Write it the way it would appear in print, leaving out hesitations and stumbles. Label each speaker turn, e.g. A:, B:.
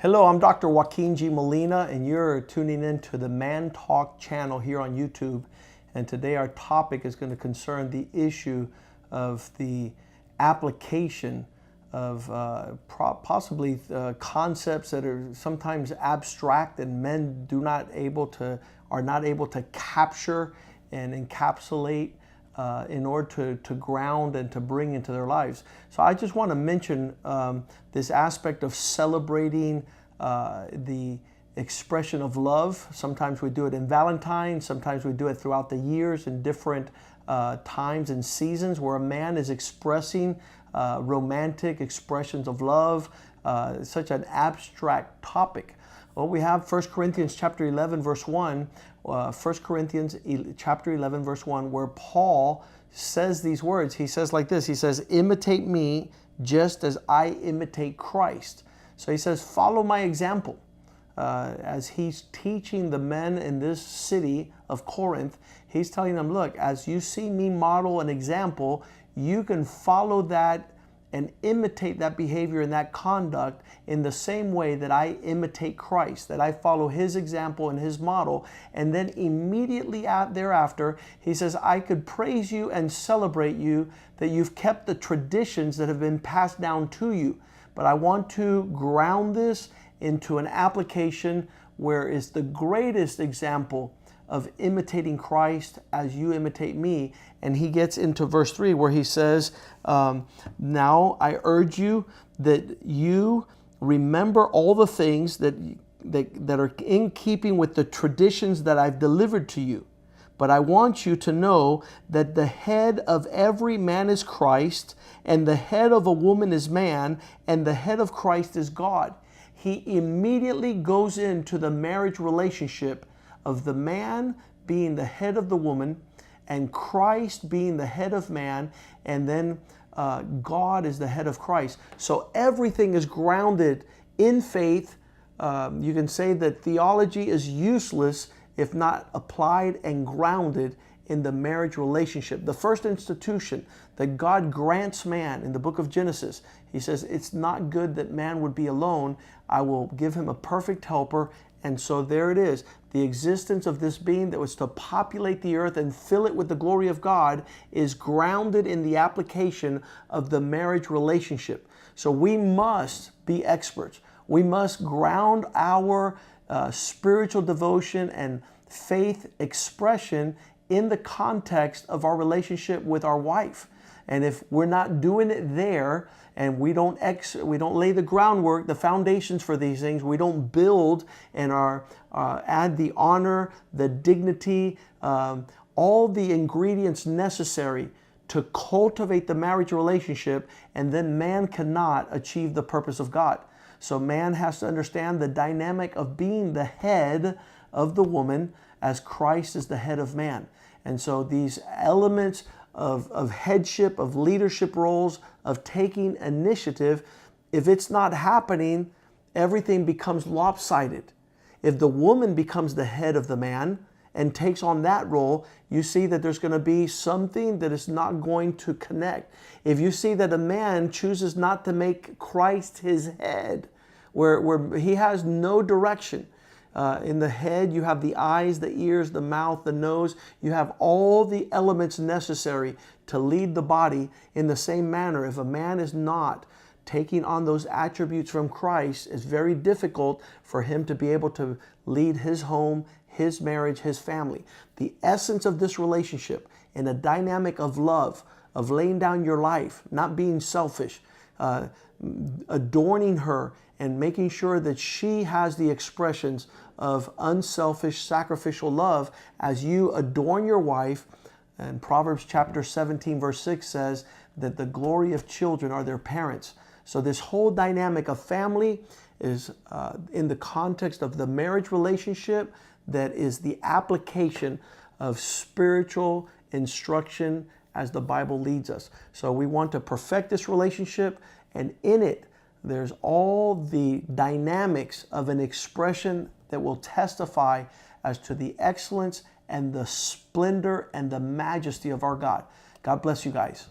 A: Hello, I'm Dr. Joaquin G. Molina, and you're tuning in to the ManTalk channel here on YouTube. And today our topic is going to concern the issue of the application of possibly concepts that are sometimes abstract and men are not able to capture and encapsulate in order to ground and to bring into their lives. So I just want to mention this aspect of celebrating the expression of love. Sometimes we do it in Valentine's, sometimes we do it throughout the years in different times and seasons where a man is expressing romantic expressions of love, such an abstract topic. Well, we have 1 Corinthians chapter 11 verse 1, 1 Corinthians chapter 11 verse 1, where Paul says these words. He says like this, he says, imitate me just as I imitate Christ. So he says, follow my example. As he's teaching the men in this city of Corinth, he's telling them, look, as you see me model an example, you can follow that and imitate that behavior and that conduct in the same way that I imitate Christ, that I follow his example and his model. And then immediately thereafter, he says, I could praise you and celebrate you that you've kept the traditions that have been passed down to you. But I want to ground this into an application where it's the greatest example of imitating Christ as you imitate me. And he gets into verse 3 where he says, now I urge you that you remember all the things that are in keeping with the traditions that I've delivered to you. But I want you to know that the head of every man is Christ, and the head of a woman is man, and the head of Christ is God. He immediately goes into the marriage relationship of the man being the head of the woman and Christ being the head of man, and then God is the head of Christ. So everything is grounded in faith. You can say that theology is useless if not applied and grounded in the marriage relationship. The first institution that God grants man in the book of Genesis, he says, it's not good that man would be alone. I will give him a perfect helper. And so there it is. The existence of this being that was to populate the earth and fill it with the glory of God is grounded in the application of the marriage relationship. So we must be experts. We must ground our spiritual devotion and faith expression in the context of our relationship with our wife. And if we're not doing it there, and we don't lay the groundwork, the foundations for these things, we don't build and add the honor, the dignity, all the ingredients necessary to cultivate the marriage relationship, and then man cannot achieve the purpose of God. So man has to understand the dynamic of being the head of the woman as Christ is the head of man. And so these elements of headship, of leadership roles, of taking initiative, if it's not happening, everything becomes lopsided. If the woman becomes the head of the man and takes on that role, you see that there's going to be something that is not going to connect. If you see that a man chooses not to make Christ his head, where he has no direction, in the head, you have the eyes, the ears, the mouth, the nose. You have all the elements necessary to lead the body in the same manner. If a man is not taking on those attributes from Christ, it's very difficult for him to be able to lead his home, his marriage, his family. The essence of this relationship in a dynamic of love, of laying down your life, not being selfish, adorning her and making sure that she has the expressions of unselfish, sacrificial love as you adorn your wife. And Proverbs chapter 17 verse 6 says that the glory of children are their parents. So this whole dynamic of family is in the context of the marriage relationship that is the application of spiritual instruction as the Bible leads us. So we want to perfect this relationship, and in it, there's all the dynamics of an expression that will testify as to the excellence and the splendor and the majesty of our God. God bless you guys.